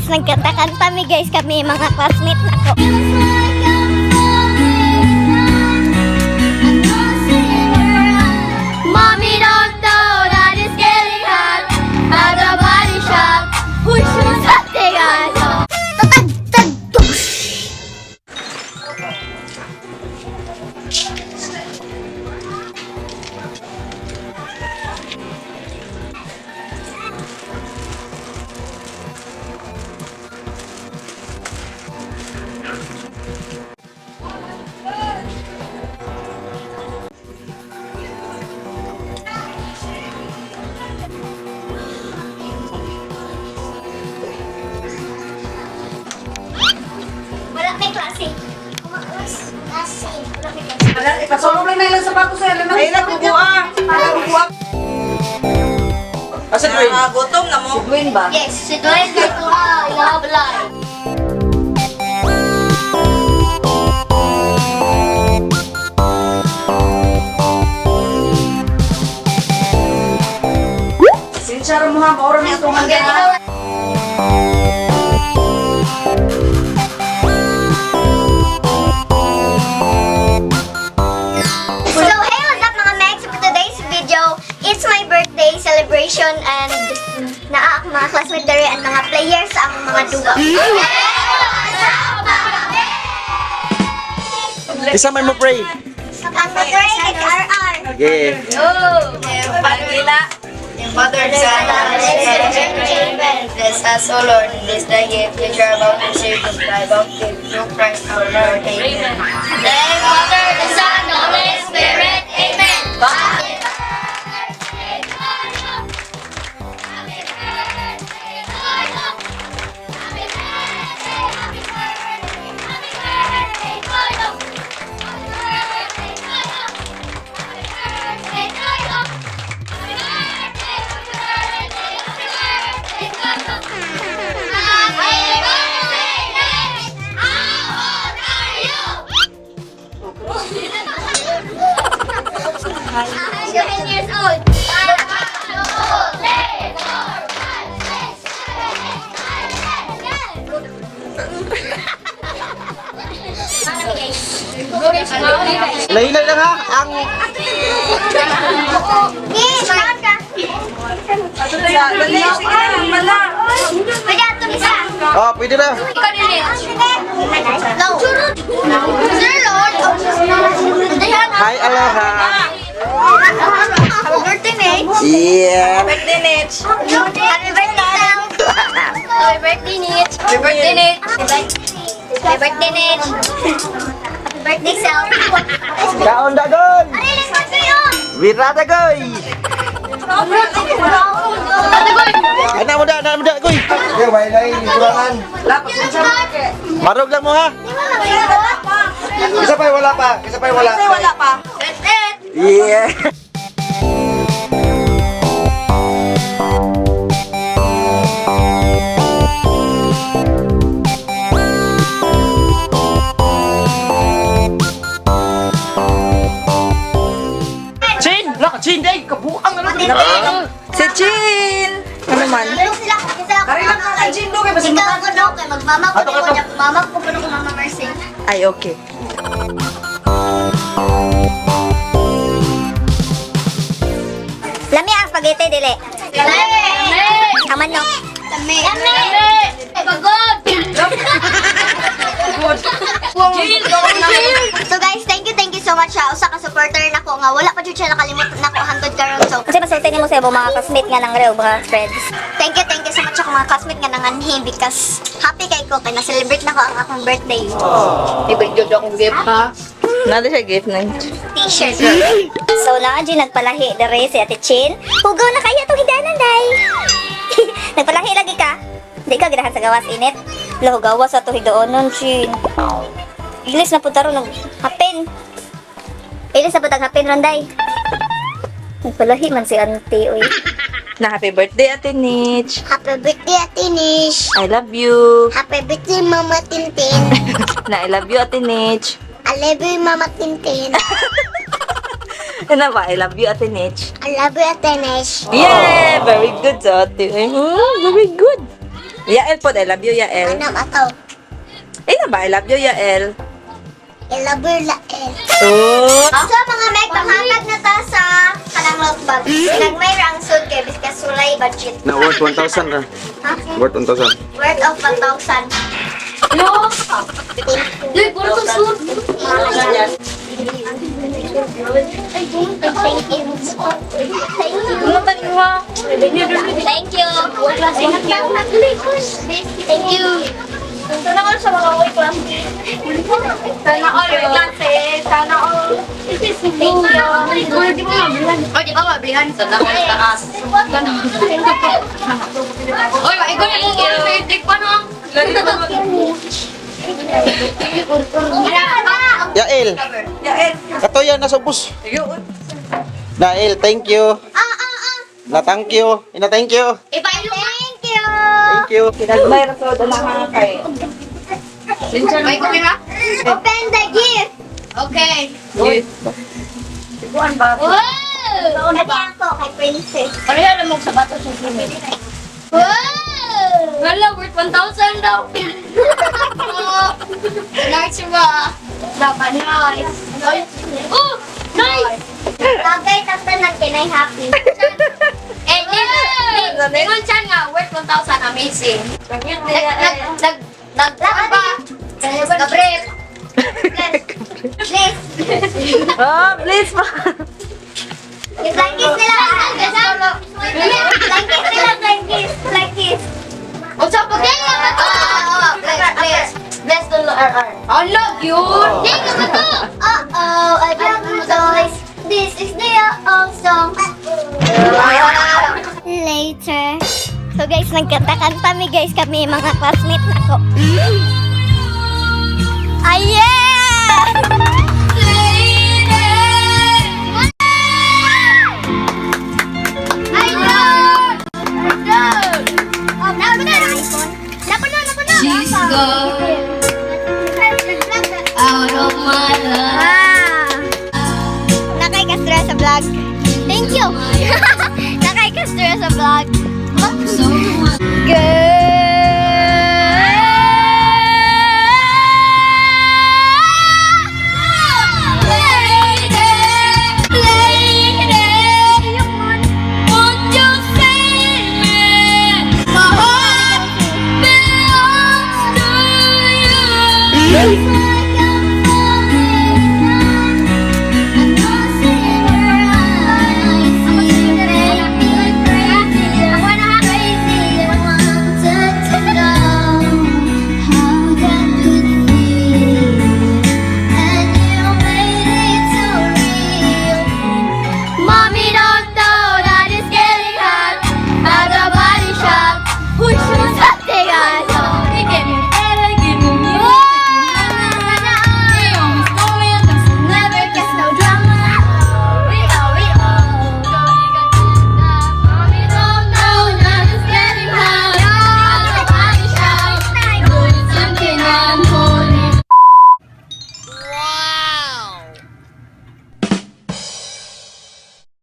Tapos nagkanta-kanta mi guys kami mga classmate nako. Mommy don't know that it's getting hot at the body shop. Push something on. Wala may klase. Ipasolo lang na ilang sapatos sa ilang. Ay, nagbubuang. Asa Dwayne? Gutom na mo. Si Dwayne ba? Yes, si Dwayne Gartua, love life. Sinsara mo ha, maura niya itong hanggang ha. So hey, what's up mga Mex? For today's video, it's my birthday celebration and naa ako mga classmate dere and mga players ang mga duwa. Isa man mo pray. Ang mag-pray is RR. Yeah. Pagkila. Mother, Son, and Holy Spirit. Bless us, O Lord, in this thy gift, which are about to serve us thy bounty, through Christ our Lord. Amen. Then Father, the Son, the Holy Spirit. Amen. I'm 7 years old. Lailay lang ha. Ang Oh, pwede na. Sir Lord. Hi, aloha. Happy birthday, Nate. Yeah. Birthday, Nitch. Happy birthday, Sam. Happy birthday, Nate. Happy birthday, Nitch. Happy birthday, Nate. Happy birthday, Sam. Kaon dagon. Ay, let's go kayo. Wira dagoy. Anak muda, kuy. Ya, baik lagi kurangan. Lapos mo siya. Marog lang mo ha. Isa pa wala pa. Isa pa wala. Kasi wala pa. That's it. Yeah. Chin! Laka, Chin! Day! Kabuang na lang! Si Chin. Ano man? Karina ka kay Chin do kay basi Ikaw mata. ko daw kay magmama ko Ato, niya. Mama ko puno ko Mama Mercy. Ay, okay. Lami ang spaghetti dili. Ang manok. Lami. Pagod. So guys, thank you so much sa usa ka supporter nako nga wala pa jud siya nakalimot nako hangtod karon. So kasi masulti nimo sa mga classmate nga nang real mga friends. Thank you so much ako mga classmate nga nanganhi because happy kay ko kay na-celebrate nako ang akong birthday. Ibigyo akong gift ha. Nada siya gift ng T-shirt. So na nagpalahi dere si Ate Chin. Hugaw na kaya tong hidanan day. Nagpalahi lagi ka? Di ka ginahan sa gawas init. Lo gawas ato hidoonon Chin. Ilis na punta ron ng hapin. Ilis na punta hapin ron day. Nagpalahi man si Auntie oy. na happy birthday Ate Nitch. Happy birthday Ate Nish. I love you. Happy birthday Mama Tintin. Na I love you Ate Nitch. I love you Mama Tintin. Ano ba? I love you Ate Nitch. I love you Ate Nish. Yeah! Very good Ate. Very good. Yael po, I love you, Yael. Ano ataw? Eh na ba, I love you, Yael. Ilabur lael. Oh. So mga meg, panghatag na ta sa kanang load bag. Nagmay rang sud kay biskas sulay budget. Na worth 1,000 ra. Ha? Worth 1,000. Worth of 1,000. Yo! Duy, puro to suit. Thank you. Thank you. Sana all sa mga away class. Sana all your classes. Sana all. Thank you. O, di ba mablihan? Sana all taas. Oy, ikaw na yung birthday pa no? Yael, Yael. katuya na sa bus. Nael, thank you. Na thank you. Ina thank you. Ipailo ka. Thank you. Thank you. Kinagmay ra sa dalahan kay. May kumin ha? Open the gift. Okay. Buwan ba? Wow! Ano ako kay Princess? Ano yan ang sa bato sa kumin? Wow! Wala, worth 1,000 daw. Nice ba? Dapat nice. Oh! Nice! Bagay tapos na kinay happy. Eh, lingon siya nga, worth 1,000, amazing. Nag-brief. Please. Oh, please pa. Blankets nila. Blankets nila. Blankets. O sa pagkaya ba to? Bless the Lord. I love you! Ding ka ba to? Uh-oh, I got my toys. This is the song. Later. So guys, nagkanta-kanta mi guys kami mga classmate nako. Ayan!